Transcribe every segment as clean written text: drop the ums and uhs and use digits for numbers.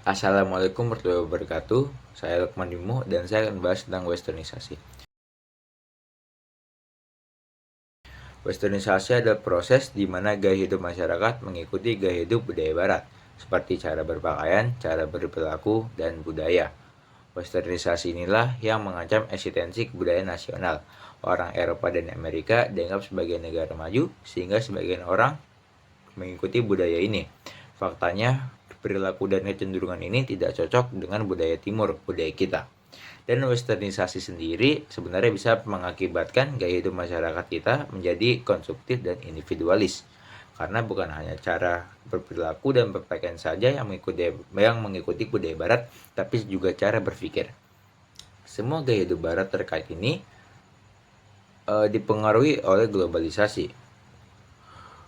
Assalamualaikum warahmatullahi wabarakatuh. Saya Lukman Dimo dan saya akan bahas tentang westernisasi. Westernisasi adalah proses di mana gaya hidup masyarakat mengikuti gaya hidup budaya barat, seperti cara berpakaian, cara berperilaku, dan budaya. Westernisasi inilah yang mengancam eksistensi kebudayaan nasional. Orang Eropa dan Amerika dianggap sebagai negara maju, sehingga sebagian orang mengikuti budaya ini. Faktanya, perilaku dan kecenderungan ini tidak cocok dengan budaya timur, budaya kita. Dan westernisasi sendiri sebenarnya bisa mengakibatkan gaya hidup masyarakat kita menjadi konsumtif dan individualis. Karena bukan hanya cara berperilaku dan berpakaian saja yang mengikuti budaya barat, tapi juga cara berpikir. Semua gaya hidup barat terkait ini dipengaruhi oleh globalisasi.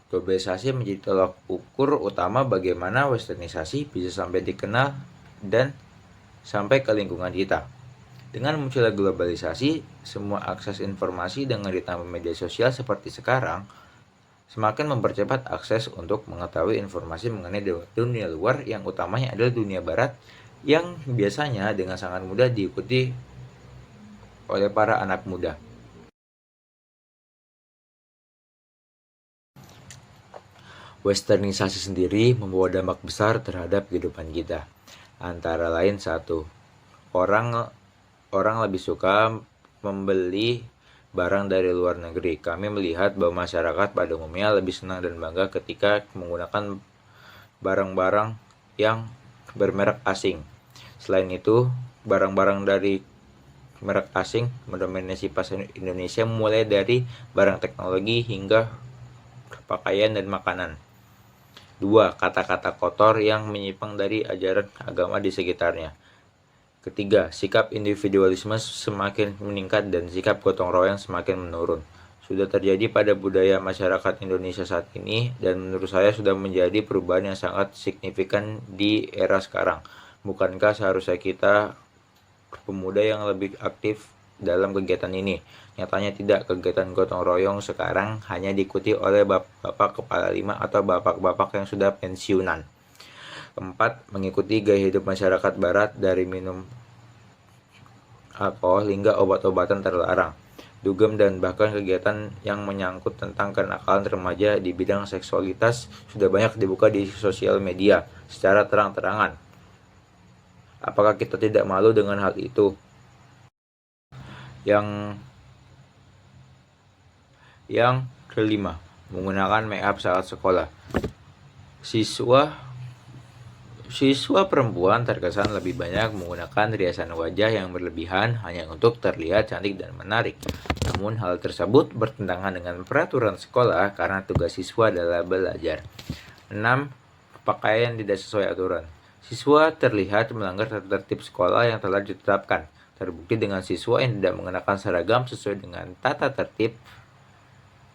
Globalisasi menjadi tolak ukur utama bagaimana westernisasi bisa sampai dikenal dan sampai ke lingkungan kita. Dengan munculnya globalisasi, semua akses informasi dengan ditambah media sosial seperti sekarang semakin mempercepat akses untuk mengetahui informasi mengenai dunia luar yang utamanya adalah dunia barat yang biasanya dengan sangat mudah diikuti oleh para anak muda. Westernisasi sendiri membawa dampak besar terhadap kehidupan kita. Antara lain satu, orang lebih suka membeli barang dari luar negeri. Kami melihat bahwa masyarakat pada umumnya lebih senang dan bangga ketika menggunakan barang-barang yang bermerek asing. Selain itu, barang-barang dari merek asing mendominasi pasar Indonesia mulai dari barang teknologi hingga pakaian dan makanan. 2. Kata-kata kotor yang menyimpang dari ajaran agama di sekitarnya. Ketiga, sikap individualisme semakin meningkat dan sikap gotong royong semakin menurun. Sudah terjadi pada budaya masyarakat Indonesia saat ini dan menurut saya sudah menjadi perubahan yang sangat signifikan di era sekarang. Bukankah seharusnya kita pemuda yang lebih aktif dalam kegiatan ini? Nyatanya tidak, kegiatan gotong royong sekarang hanya diikuti oleh bapak-bapak kepala lima atau bapak-bapak yang sudah pensiunan. 4. Mengikuti gaya hidup masyarakat barat dari minum alkohol hingga obat-obatan terlarang, dugem dan bahkan kegiatan yang menyangkut tentang kenakalan remaja di bidang seksualitas sudah banyak dibuka di sosial media secara terang-terangan. Apakah kita tidak malu dengan hal itu? Yang kelima, menggunakan make up saat sekolah. Siswa perempuan terkesan lebih banyak menggunakan riasan wajah yang berlebihan hanya untuk terlihat cantik dan menarik. Namun hal tersebut bertentangan dengan peraturan sekolah karena tugas siswa adalah belajar. 6. Pakaian tidak sesuai aturan. Siswa terlihat melanggar tertib sekolah yang telah ditetapkan. Terbukti dengan siswa yang tidak mengenakan seragam sesuai dengan tata tertib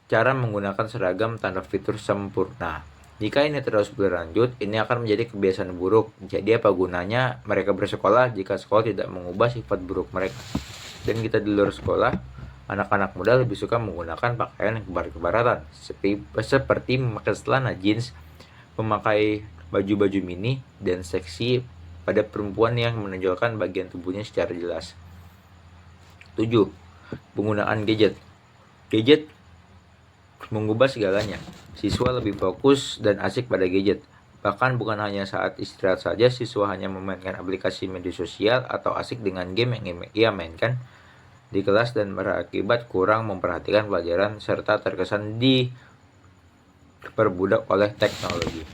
cara menggunakan seragam tanda fitur sempurna. Jika ini terus berlanjut, ini akan menjadi kebiasaan buruk. Jadi apa gunanya mereka bersekolah jika sekolah tidak mengubah sifat buruk mereka? Dan kita di luar sekolah, anak-anak muda lebih suka menggunakan pakaian yang kebarat-kebaratan, seperti memakai celana jeans, memakai baju-baju mini, dan seksi pada perempuan yang menonjolkan bagian tubuhnya secara jelas. 7. Penggunaan gadget mengubah segalanya. Siswa lebih fokus dan asik pada gadget. Bahkan bukan hanya saat istirahat saja, siswa hanya memainkan aplikasi media sosial atau asik dengan game yang ia mainkan di kelas dan berakibat kurang memperhatikan pelajaran serta terkesan diperbudak oleh teknologi.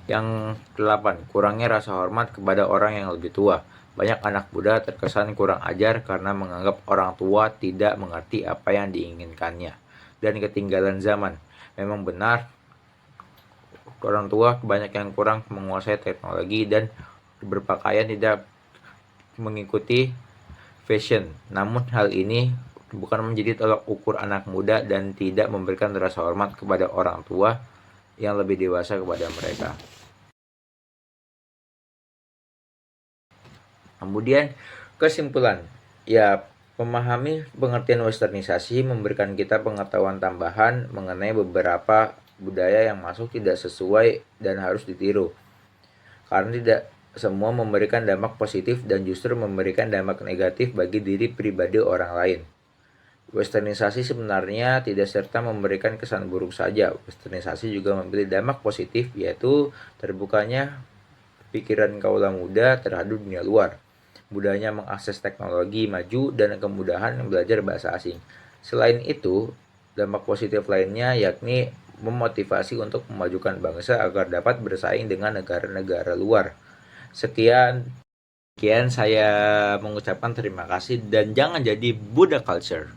Yang 8. Kurangnya rasa hormat kepada orang yang lebih tua. Banyak anak muda terkesan kurang ajar karena menganggap orang tua tidak mengerti apa yang diinginkannya dan ketinggalan zaman. Memang benar, orang tua banyak yang kurang menguasai teknologi dan berpakaian tidak mengikuti fashion. Namun hal ini bukan menjadi tolak ukur anak muda dan tidak memberikan rasa hormat kepada orang tua yang lebih dewasa kepada mereka. Kemudian kesimpulan, memahami pengertian westernisasi memberikan kita pengetahuan tambahan mengenai beberapa budaya yang masuk tidak sesuai dan harus ditiru. semua memberikan dampak positif dan justru memberikan dampak negatif bagi diri pribadi orang lain. Westernisasi sebenarnya tidak serta memberikan kesan buruk saja. Westernisasi juga memberi dampak positif, yaitu terbukanya pikiran kaula muda terhadap dunia luar, mudahnya mengakses teknologi maju, dan kemudahan belajar bahasa asing. Selain itu, dampak positif lainnya yakni memotivasi untuk memajukan bangsa agar dapat bersaing dengan negara-negara luar. Sekian saya mengucapkan terima kasih dan jangan jadi budak culture.